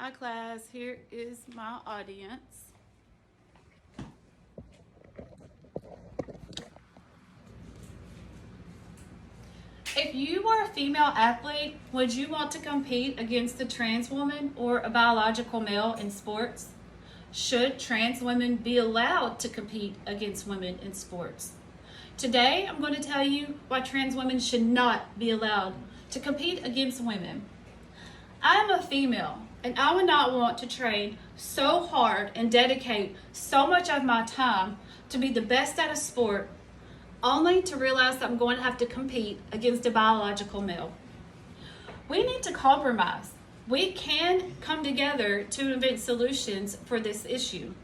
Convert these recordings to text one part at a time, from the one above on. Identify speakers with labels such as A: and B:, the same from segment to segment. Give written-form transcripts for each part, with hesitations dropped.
A: Hi class, here is my audience. If you were a female athlete, would you want to compete against a trans woman or a biological male in sports? Should trans women be allowed to compete against women in sports? Today, I'm going to tell you why trans women should not be allowed to compete against women. I am a female, and I would not want to train so hard and dedicate so much of my time to be the best at a sport, only to realize that I'm going to have to compete against a biological male. We need to compromise. We can come together to invent solutions for this issue,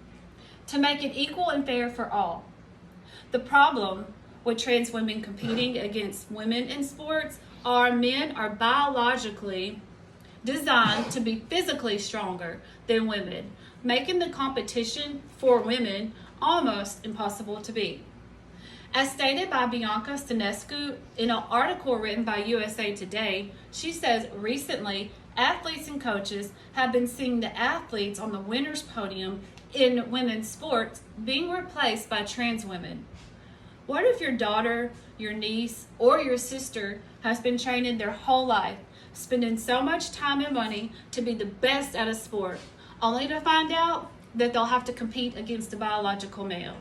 A: to make it equal and fair for all. The problem with trans women competing against women in sports are men are biologically designed to be physically stronger than women, making the competition for women almost impossible to beat. As stated by Bianca Stanescu in an article written by USA Today, she says recently athletes and coaches have been seeing the athletes on the winner's podium in women's sports being replaced by trans women. What if your daughter, your niece, or your sister has been training their whole life, spending so much time and money to be the best at a sport, only to find out that they'll have to compete against a biological male?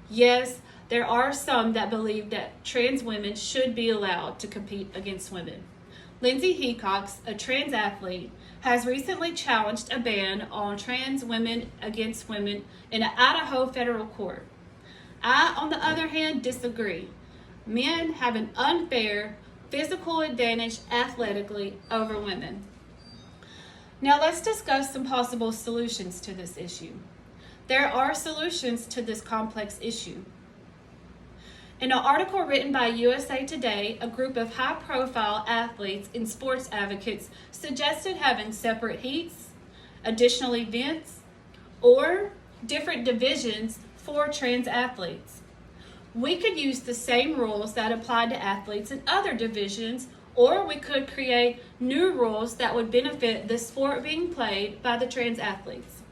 A: Yes, there are some that believe that trans women should be allowed to compete against women. Lindsay Hecox, a trans athlete, has recently challenged a ban on trans women against women in an Idaho federal court. I, on the other hand, disagree. Men have an unfair physical advantage athletically over women. Now let's discuss some possible solutions to this issue. There are solutions to this complex issue. In an article written by USA Today, a group of high-profile athletes and sports advocates suggested having separate heats, additional events, or different divisions for trans athletes. We could use the same rules that apply to athletes in other divisions, or we could create new rules that would benefit the sport being played by the trans athletes.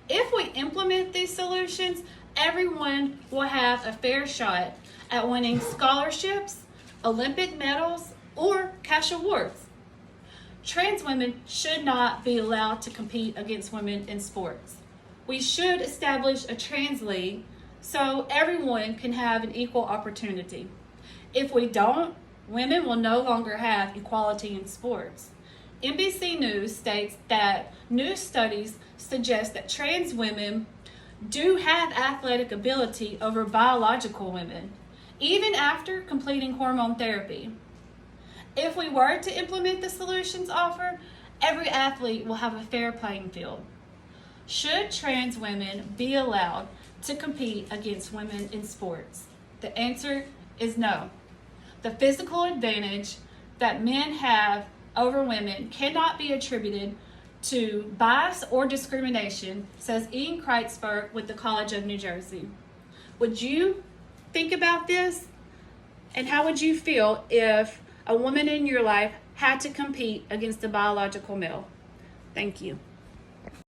A: If we implement these solutions, everyone will have a fair shot at winning scholarships, Olympic medals, or cash awards. Trans women should not be allowed to compete against women in sports. We should establish a trans league so everyone can have an equal opportunity. If we don't, women will no longer have equality in sports. NBC News states that new studies suggest that trans women do have athletic ability over biological women, even after completing hormone therapy. If we were to implement the solutions offered, every athlete will have a fair playing field. Should trans women be allowed to compete against women in sports? The answer is no. The physical advantage that men have over women cannot be attributed to bias or discrimination, says Ian Kreitzberg with the College of New Jersey. Would you think about this? And how would you feel if a woman in your life had to compete against a biological male? Thank you.